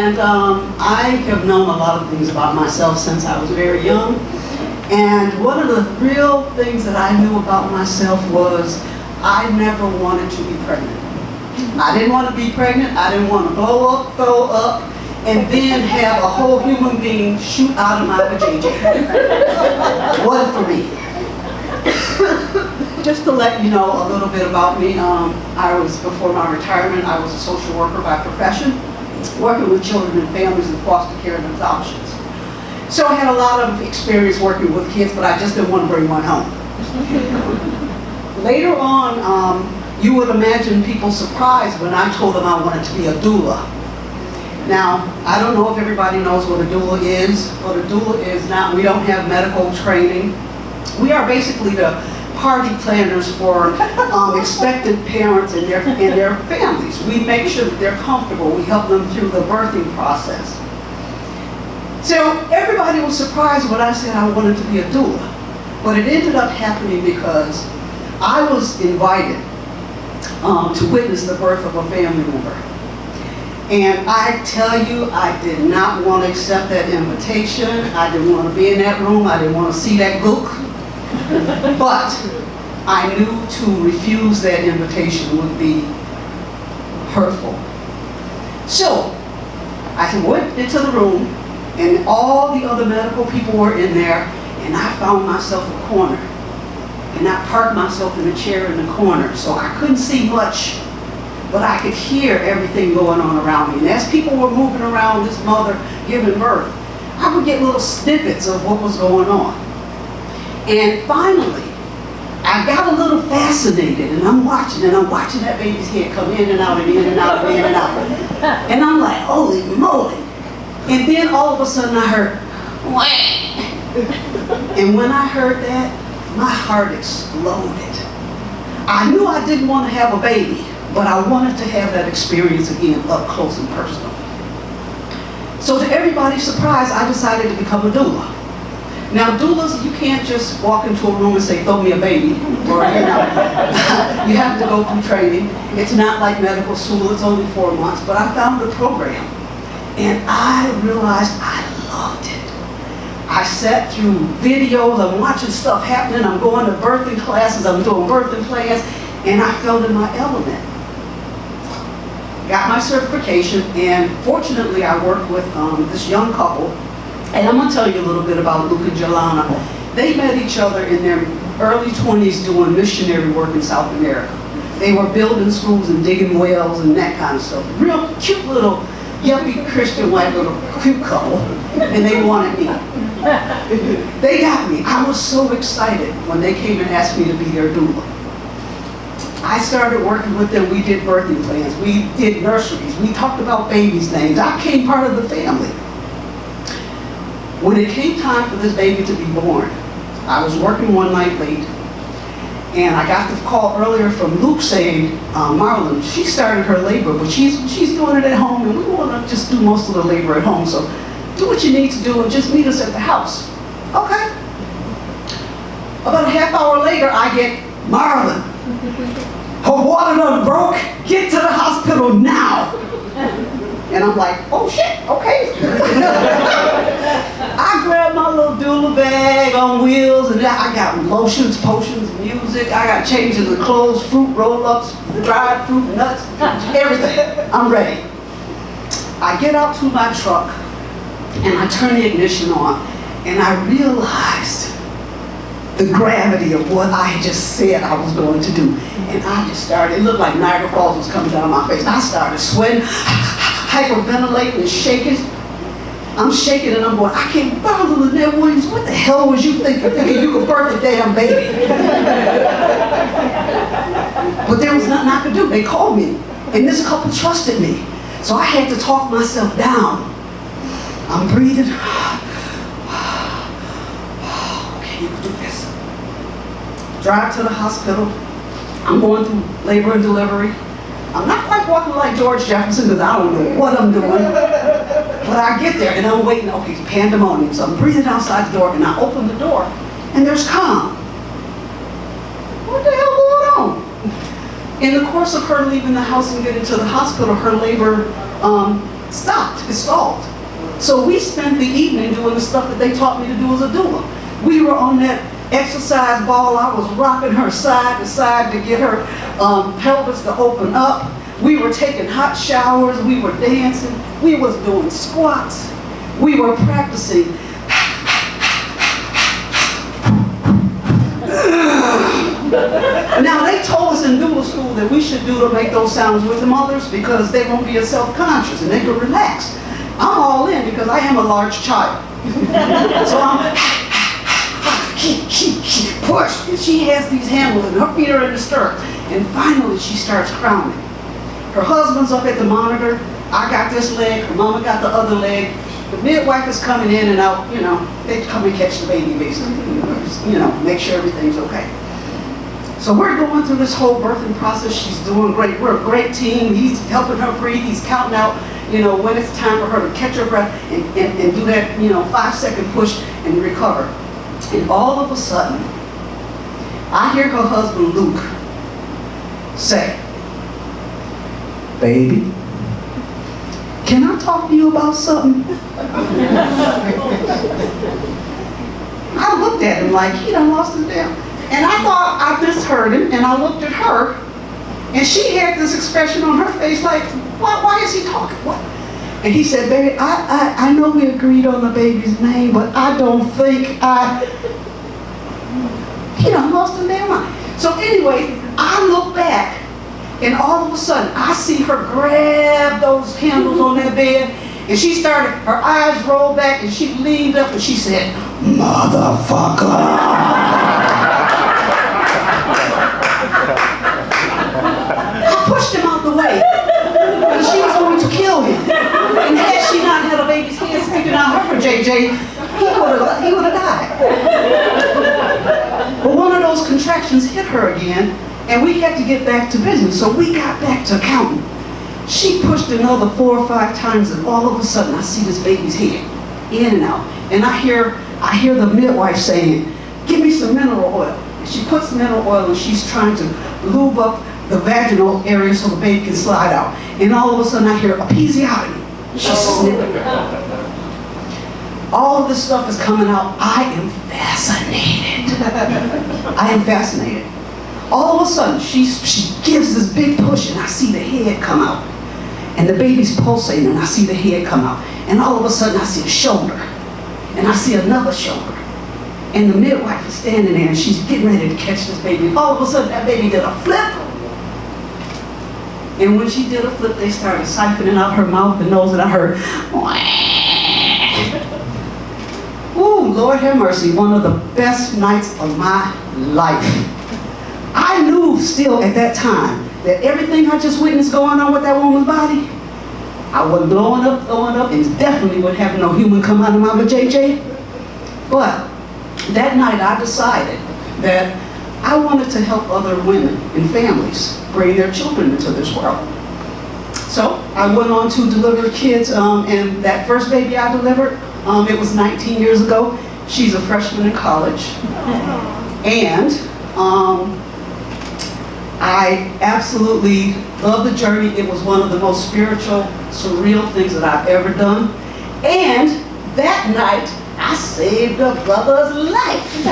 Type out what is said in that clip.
And I have known a lot of things about myself since I was very young. And one of the real things that I knew about myself was I never wanted to be pregnant. I didn't want to be pregnant. I didn't want to blow up, throw up, and then have a whole human being shoot out of my vajayjay. Wasn't for me. Just to let you know a little bit about me, before my retirement, I was a social worker by profession, working with children and families in foster care and adoptions. So I had a lot of experience working with kids, but I just didn't want to bring one home. Later on, you would imagine people surprised when I told them I wanted to be a doula. Now, I don't know if everybody knows what a doula is. What a doula is now, we don't have medical training. We are basically the party planners for expectant parents and their families. We make sure that they're comfortable. We help them through the birthing process. So everybody was surprised when I said I wanted to be a doula. But it ended up happening because I was invited to witness the birth of a family member. And I tell you, I did not want to accept that invitation. I didn't want to be in that room. I didn't want to see that gook. But I knew to refuse that invitation would be hurtful. So I went into the room, and all the other medical people were in there, and I found myself a corner. And I parked myself in a chair in the corner, so I couldn't see much, but I could hear everything going on around me. And as people were moving around this mother giving birth, I would get little snippets of what was going on. And finally, I got a little fascinated, and I'm watching that baby's head come in and out and in and out and in and out. And I'm like, holy moly. And then all of a sudden I heard, wah. And when I heard that, my heart exploded. I knew I didn't want to have a baby, but I wanted to have that experience again up close and personal. So to everybody's surprise, I decided to become a doula. Now doulas, you can't just walk into a room and say, throw me a baby, or you have to go through training. It's not like medical school, it's only 4 months, but I found the program, and I realized I loved it. I sat through videos, I'm watching stuff happening, I'm going to birthing classes, I'm doing birthing plans, and I felt in my element. Got my certification, and fortunately I worked with this young couple, and I'm going to tell you a little bit about Luke and Jelana. They met each other in their early 20s doing missionary work in South America. They were building schools and digging wells and that kind of stuff. Real cute little yuppie Christian white little cute couple, and they wanted me. They got me. I was so excited when they came and asked me to be their doula. I started working with them. We did birthing plans. We did nurseries. We talked about babies' names. I became part of the family. When it came time for this baby to be born, I was working one night late, and I got the call earlier from Luke saying, Marlyn, she started her labor, but she's doing it at home, and we want to just do most of the labor at home, so do what you need to do and just meet us at the house. Okay. About a half hour later, I get, Marlyn, her water done broke, get to the hospital now. And I'm like, oh shit, okay. I grabbed my little doula bag on wheels, and I got lotions, potions, music, I got changes of clothes, fruit roll-ups, dried fruit, nuts, everything. I'm ready. I get out to my truck, and I turn the ignition on, and I realized the gravity of what I had just said I was going to do. And I just started, it looked like Niagara Falls was coming down my face. I started sweating, hyperventilating and shaking. I'm shaking and I'm going, I can't bother Lynette Williams. What the hell was you thinking you could birth a damn baby? But there was nothing I could do. They called me, and this couple trusted me. So I had to talk myself down. I'm breathing. Okay, you can do this. Drive to the hospital. I'm going through labor and delivery. I'm not quite walking like George Jefferson because I don't know what I'm doing. But I get there and I'm waiting, okay, it's pandemonium. So I'm breathing outside the door and I open the door and there's calm. What the hell going on? In the course of her leaving the house and getting to the hospital, her labor stopped, it stalled. So we spent the evening doing the stuff that they taught me to do as a doula. We were on that exercise ball. I was rocking her side to side to get her pelvis to open up. We were taking hot showers. We were dancing. We was doing squats. We were practicing. Now they told us in doula school that we should do to make those sounds with the mothers because they won't be as self-conscious and they can relax. I'm all in because I am a large child. So I'm push, and she has these handles and her feet are in the stirrup. And finally she starts crowning. Her husband's up at the monitor. I got this leg, her mama got the other leg. The midwife is coming in and out, you know, they come and catch the baby basically, you know, make sure everything's okay. So we're going through this whole birthing process. She's doing great. We're a great team. He's helping her breathe. He's counting out, you know, when it's time for her to catch her breath and do that, you know, 5-second push and recover. And all of a sudden, I hear her husband, Luke, say, "Baby, can I talk to you about something?" I looked at him like he done lost his damn. And I thought I misheard him, and I looked at her, and she had this expression on her face like, why is he talking? What? And he said, "Baby, I know we agreed on the baby's name, but I don't think he done lost his damn mind." So anyway, I look back, and all of a sudden, I see her grab those handles on that bed, and she started, her eyes rolled back, and she leaned up, and she said, "Motherfucker." Pushed him out the way, and she was going to kill him. And had she not had a baby's head sticking out her JJ, he would have died. But one of those contractions hit her again, and we had to get back to business. So we got back to counting. She pushed another 4 or 5 times, and all of a sudden I see this baby's head in and out. And I hear the midwife saying, "Give me some mineral oil." And she puts mineral oil, and she's trying to lube up the vaginal area so the baby can slide out. And all of a sudden I hear episiotomy. She's snipping. All of this stuff is coming out. I am fascinated. I am fascinated. All of a sudden she gives this big push, and I see the head come out. And the baby's pulsating, and I see the head come out. And all of a sudden I see a shoulder. And I see another shoulder. And the midwife is standing there, and she's getting ready to catch this baby. All of a sudden that baby did a flip. And when she did a flip, they started siphoning out her mouth and nose, and I heard, ooh, Lord have mercy, one of the best nights of my life. I knew still at that time that everything I just witnessed going on with that woman's body, I wasn't blowing up, and definitely wouldn't have no human come out of my JJ. But that night I decided that I wanted to help other women and families bring their children into this world. So I went on to deliver kids, and that first baby I delivered, it was 19 years ago. She's a freshman in college. And I absolutely love the journey. It was one of the most spiritual, surreal things that I've ever done. And that night, I saved a brother's life.